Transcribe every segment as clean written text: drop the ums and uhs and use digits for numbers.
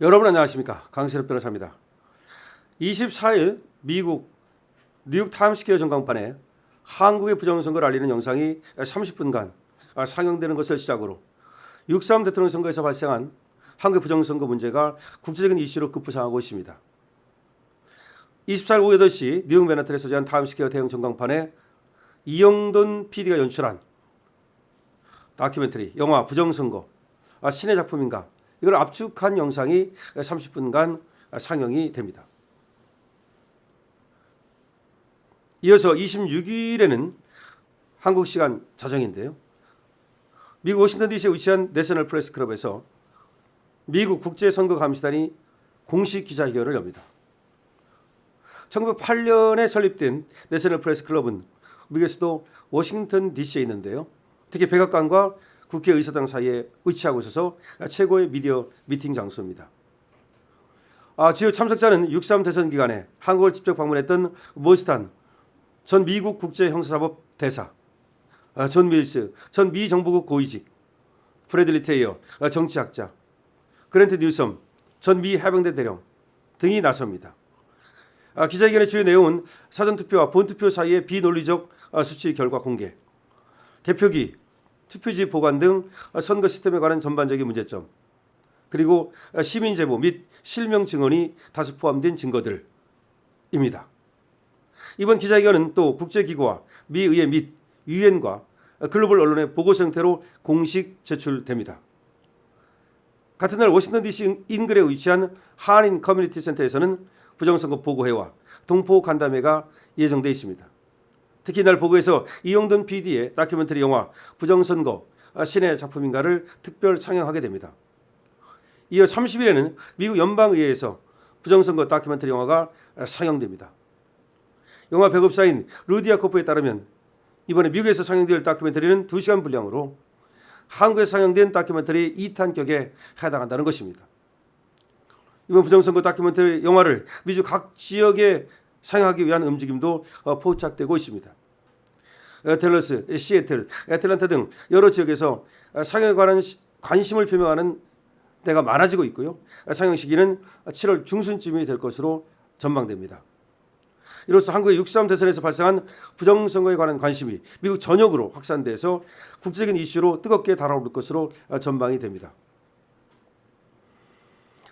여러분 안녕하십니까? 강세럽 변호사입니다. 24일 미국 뉴욕 타임스퀘어 전광판에 한국의 부정선거를 알리는 영상이 30분간 상영되는 것을 시작으로 6.3 대통령 선거에서 발생한 한국의 부정선거 문제가 국제적인 이슈로 급부상하고 있습니다. 24일 오후 8시 미국 맨하탄에 소재한 타임스퀘어 대형 전광판에 이영돈 PD가 연출한 다큐멘터리 영화 부정선거 신의 작품인가, 이걸 압축한 영상이 30분간 상영이 됩니다. 이어서 26일에는 한국 시간 자정인데요, 미국 워싱턴 DC에 위치한 내셔널 프레스 클럽에서 미국 국제선거감시단이 공식 기자회견을 엽니다. 1908년에 설립된 내셔널 프레스 클럽은 미국의 수도 워싱턴 DC에 있는데요, 특히 백악관과 국회의사당 사이에 위치하고 있어서 최고의 미디어 미팅 장소입니다. 주요 참석자는 6.3 대선 기간에 한국을 직접 방문했던 모스탄 전 미국 국제형사사법 대사, 존 밀스 전 미 정부국 고위직, 브래들리 테이어 정치학자, 그랜트 뉴섬 전 미 해병대 대령 등이 나섭니다. 기자회견의 주요 내용은 사전투표와 본투표 사이의 비논리적 수치 결과 공개, 개표기, 투표지 보관 등 선거 시스템에 관한 전반적인 문제점, 그리고 시민 제보 및 실명 증언이 다수 포함된 증거들입니다. 이번 기자회견은 또 국제기구와 미 의회 및 유엔과 글로벌 언론의 보고서 형태로 공식 제출됩니다. 같은 날 워싱턴 DC 인근에 위치한 한인 커뮤니티 센터에서는 부정선거 보고회와 동포 간담회가 예정돼 있습니다. 특히 이날 보고에서 이영돈 PD의 다큐멘터리 영화 부정선거 신의 작품인가를 특별 상영하게 됩니다. 이어 30일에는 미국 연방의회에서 부정선거 다큐멘터리 영화가 상영됩니다. 영화 배급사인 루디아 코프에 따르면 이번에 미국에서 상영될 다큐멘터리는 2시간 분량으로 한국에서 상영된 다큐멘터리 2탄격에 해당한다는 것입니다. 이번 부정선거 다큐멘터리 영화를 미주 각 지역에 상영하기 위한 움직임도 포착되고 있습니다. 댈러스, 시애틀, 애틀랜타 등 여러 지역에서 상영에 관한 관심을 표명하는 데가 많아지고 있고요. 상영 시기는 7월 중순쯤이 될 것으로 전망됩니다. 이로써 한국의 6.3 대선에서 발생한 부정선거에 관한 관심이 미국 전역으로 확산돼서 국제적인 이슈로 뜨겁게 달아오를 것으로 전망이 됩니다.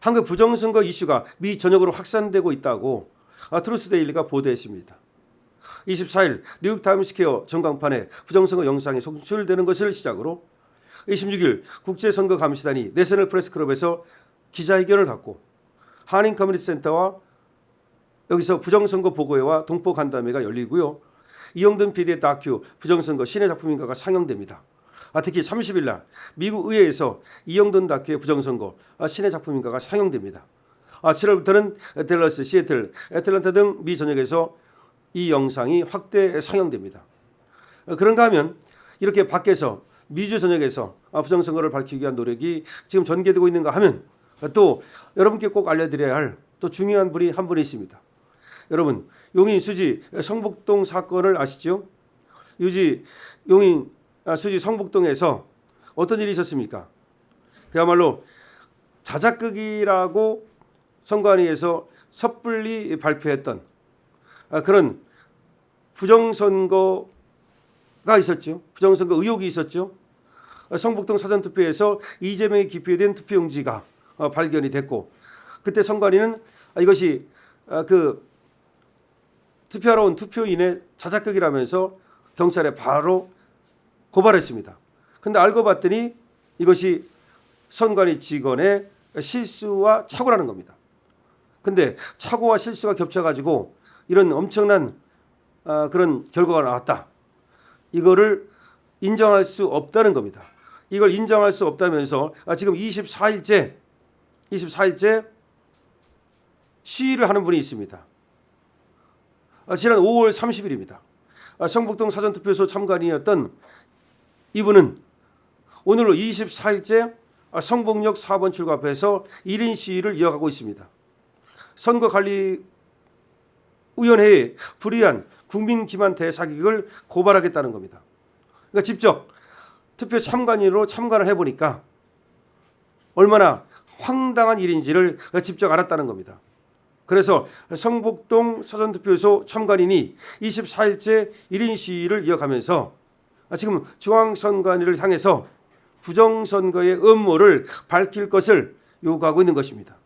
한국 부정선거 이슈가 미 전역으로 확산되고 있다고 트루스데일리가 보도했습니다. 24일 뉴욕 타임스퀘어 전광판에 부정선거 영상이 송출되는 것을 시작으로 26일 국제선거감시단이 내셔널 프레스 클럽에서 기자회견을 갖고 한인 커뮤니티 센터와 여기서 부정선거 보고회와 동포 간담회가 열리고요, 이영돈 PD의 다큐 부정선거 신의 작품인가가 상영됩니다. 특히 30일 날 미국 의회에서 이영돈 다큐의 부정선거 신의 작품인가가 상영됩니다. 7월부터는 댈러스, 시애틀, 애틀랜타 등 미 전역에서 이 영상이 확대 상영됩니다. 그런가 하면 이렇게 밖에서 미주 전역에서 부정선거를 밝히기 위한 노력이 지금 전개되고 있는가 하면 또 여러분께 꼭 알려드려야 할 또 중요한 분이 한 분이 있습니다. 여러분, 용인 수지 성북동 사건을 아시죠? 용인 수지 성북동에서 어떤 일이 있었습니까? 그야말로 자작극이라고 선관위에서 섣불리 발표했던 그런 부정선거가 있었죠. 부정선거 의혹이 있었죠. 성북동 사전투표에서 이재명이 기표된 투표용지가 발견이 됐고, 그때 선관위는 이것이 투표하러 온 투표인의 자작극이라면서 경찰에 바로 고발했습니다. 그런데 알고 봤더니 이것이 선관위 직원의 실수와 착오라는 겁니다. 근데 착오와 실수가 겹쳐가지고 이런 엄청난 그런 결과가 나왔다. 이거를 인정할 수 없다는 겁니다. 이걸 인정할 수 없다면서 지금 24일째 시위를 하는 분이 있습니다. 지난 5월 30일입니다. 성북동 사전투표소 참관인이었던 이분은 오늘로 24일째 성북역 4번 출구 앞에서 1인 시위를 이어가고 있습니다. 선거관리위원회에 불이한 국민 기만 대사기극을 고발하겠다는 겁니다. 그러니까 직접 투표 참관인으로 참관을 해보니까 얼마나 황당한 일인지를 직접 알았다는 겁니다. 그래서 성북동 사전투표소 참관인이 24일째 1인 시위를 이어가면서 지금 중앙선관위를 향해서 부정선거의 음모를 밝힐 것을 요구하고 있는 것입니다.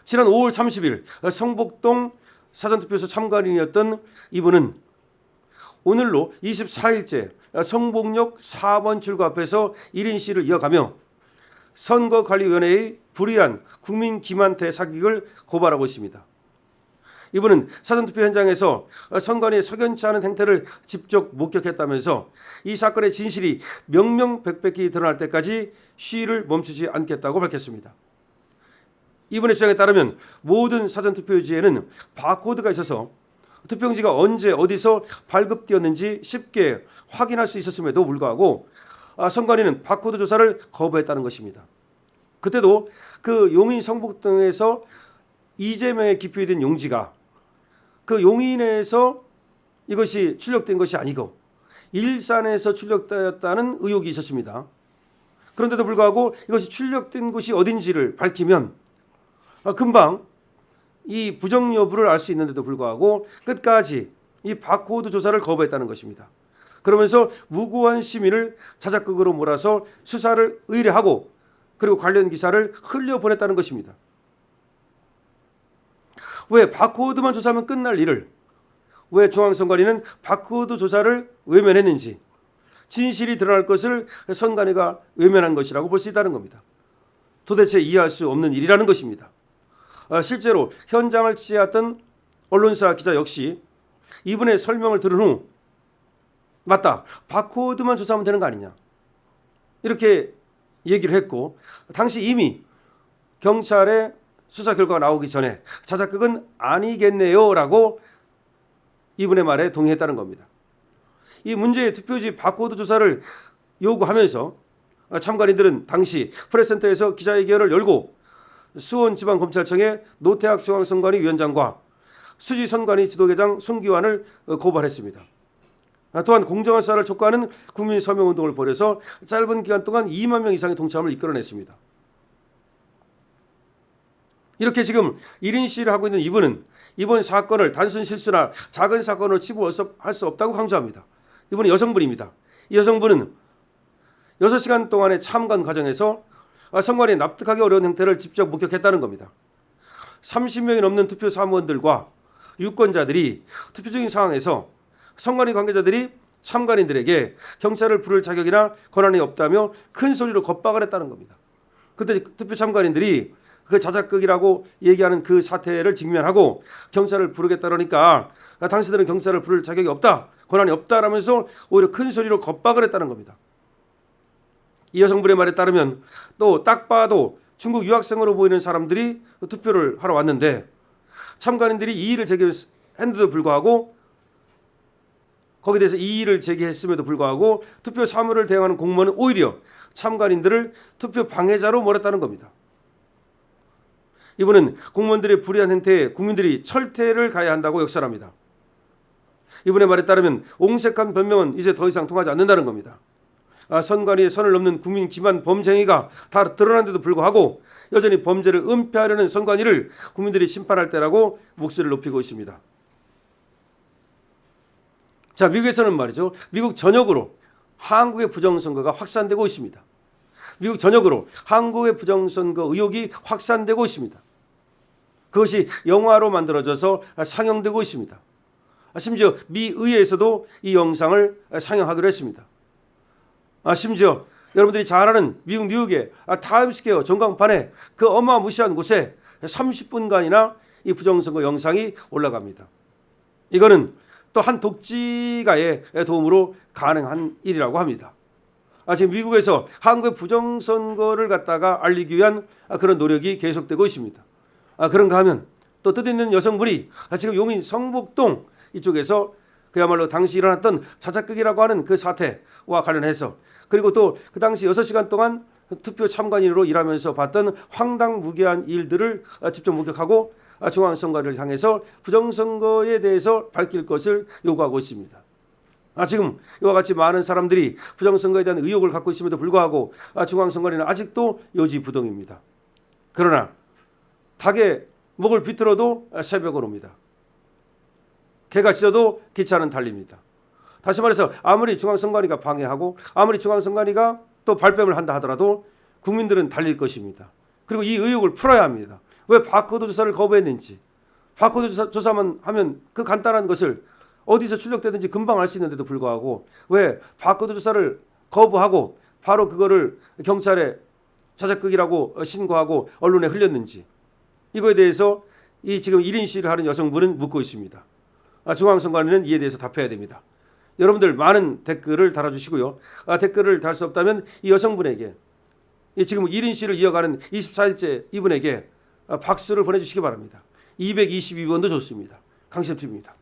지난 5월 30일 성북동 사전투표소 참관인이었던 이분은 오늘로 24일째 성북역 4번 출구 앞에서 1인 시위를 이어가며 선거관리위원회의 불의한 국민 기만태 사기극을 고발하고 있습니다. 이분은 사전투표 현장에서 선관위의 석연치 않은 행태를 직접 목격했다면서 이 사건의 진실이 명명백백히 드러날 때까지 시위를 멈추지 않겠다고 밝혔습니다. 이분의 주장에 따르면 모든 사전투표지에는 바코드가 있어서 투표용지가 언제 어디서 발급되었는지 쉽게 확인할 수 있었음에도 불구하고 선관위는 바코드 조사를 거부했다는 것입니다. 그때도 그 용인 성북동에서 이재명의 기표에 든 용지가 그 용인에서 이것이 출력된 것이 아니고 일산에서 출력되었다는 의혹이 있었습니다. 그런데도 불구하고 이것이 출력된 곳이 어딘지를 밝히면 금방 이 부정 여부를 알 수 있는데도 불구하고 끝까지 이 바코드 조사를 거부했다는 것입니다. 그러면서 무고한 시민을 자작극으로 몰아서 수사를 의뢰하고 그리고 관련 기사를 흘려보냈다는 것입니다. 왜 바코드만 조사하면 끝날 일을 왜 중앙선관위는 바코드 조사를 외면했는지 진실이 드러날 것을 선관위가 외면한 것이라고 볼 수 있다는 겁니다. 도대체 이해할 수 없는 일이라는 것입니다. 실제로 현장을 취재했던 언론사 기자 역시 이분의 설명을 들은 후 맞다, 바코드만 조사하면 되는 거 아니냐 이렇게 얘기를 했고 당시 이미 경찰의 수사 결과가 나오기 전에 자작극은 아니겠네요 라고 이분의 말에 동의했다는 겁니다. 이 문제의 투표지 바코드 조사를 요구하면서 참관인들은 당시 프레스센터에서 기자회견을 열고 수원지방검찰청의 노태학 중앙선관위 위원장과 수지선관위 지도계장 손기환을 고발했습니다. 또한 공정한 수사를 촉구하는 국민 서명운동을 벌여서 짧은 기간 동안 2만 명 이상의 동참을 이끌어냈습니다. 이렇게 지금 1인 시위를 하고 있는 이분은 이번 사건을 단순 실수나 작은 사건으로 치부할 수 없다고 강조합니다. 이분은 여성분입니다. 이 여성분은 6시간 동안의 참관 과정에서 선관위에 납득하기 어려운 행태를 직접 목격했다는 겁니다. 30명이 넘는 투표 사무원들과 유권자들이 투표적인 상황에서 선관위 관계자들이 참관인들에게 경찰을 부를 자격이나 권한이 없다며 큰 소리로 겁박을 했다는 겁니다. 그때 투표 참관인들이 그 자작극이라고 얘기하는 그 사태를 직면하고 경찰을 부르겠다 그러니까 당신들은 경찰을 부를 자격이 없다, 권한이 없다라면서 오히려 큰 소리로 겁박을 했다는 겁니다. 이 여성분의 말에 따르면 또 딱 봐도 중국 유학생으로 보이는 사람들이 투표를 하러 왔는데 참관인들이 이의를 제기했는데도 불구하고 거기에 대해서 이의를 제기했음에도 불구하고 투표 사무를 대행하는 공무원은 오히려 참관인들을 투표 방해자로 몰았다는 겁니다. 이분은 공무원들의 불의한 행태에 국민들이 철퇴를 가해야 한다고 역설합니다. 이분의 말에 따르면 옹색한 변명은 이제 더 이상 통하지 않는다는 겁니다. 선관위의 선을 넘는 국민 기만 범죄행위가 다 드러난데도 불구하고 여전히 범죄를 은폐하려는 선관위를 국민들이 심판할 때라고 목소리를 높이고 있습니다. 자, 미국에서는 말이죠. 미국 전역으로 한국의 부정선거가 확산되고 있습니다. 미국 전역으로 한국의 부정선거 의혹이 확산되고 있습니다. 그것이 영화로 만들어져서 상영되고 있습니다. 심지어 미 의회에서도 이 영상을 상영하기로 했습니다. 심지어 여러분들이 잘 아는 미국 뉴욕의 타임스퀘어 전광판에 그 어마무시한 곳에 30분간이나 이 부정선거 영상이 올라갑니다. 이거는 또 한 독지가의 도움으로 가능한 일이라고 합니다. 지금 미국에서 한국의 부정선거를 갖다가 알리기 위한 그런 노력이 계속되고 있습니다. 그런가 하면 또 뜻있는 여성분이 지금 용인 성북동 이쪽에서 그야말로 당시 일어났던 자작극이라고 하는 그 사태와 관련해서 그리고 또 그 당시 6시간 동안 투표 참관인으로 일하면서 봤던 황당무계한 일들을 직접 목격하고 중앙선관위를 향해서 부정선거에 대해서 밝힐 것을 요구하고 있습니다. 지금 이와 같이 많은 사람들이 부정선거에 대한 의혹을 갖고 있음에도 불구하고 중앙선관위는 아직도 요지부동입니다. 그러나 닭의 목을 비틀어도 새벽은 옵니다. 개가 짖어도 기차는 달립니다. 다시 말해서 아무리 중앙선관위가 방해하고 아무리 중앙선관위가 또 발뺌을 한다 하더라도 국민들은 달릴 것입니다. 그리고 이 의혹을 풀어야 합니다. 왜 바코드 조사를 거부했는지, 바코드 조사만 하면 그 간단한 것을 어디서 출력되든지 금방 알 수 있는데도 불구하고 왜 바코드 조사를 거부하고 바로 그거를 경찰에 자작극이라고 신고하고 언론에 흘렸는지, 이거에 대해서 이 지금 1인 시위를 하는 여성분은 묻고 있습니다. 중앙선관위는 이에 대해서 답해야 됩니다. 여러분들 많은 댓글을 달아주시고요. 댓글을 달 수 없다면 이 여성분에게, 지금 1인 시위를 이어가는 24일째 이분에게 박수를 보내주시기 바랍니다. 222번도 좋습니다. 강신TV입니다.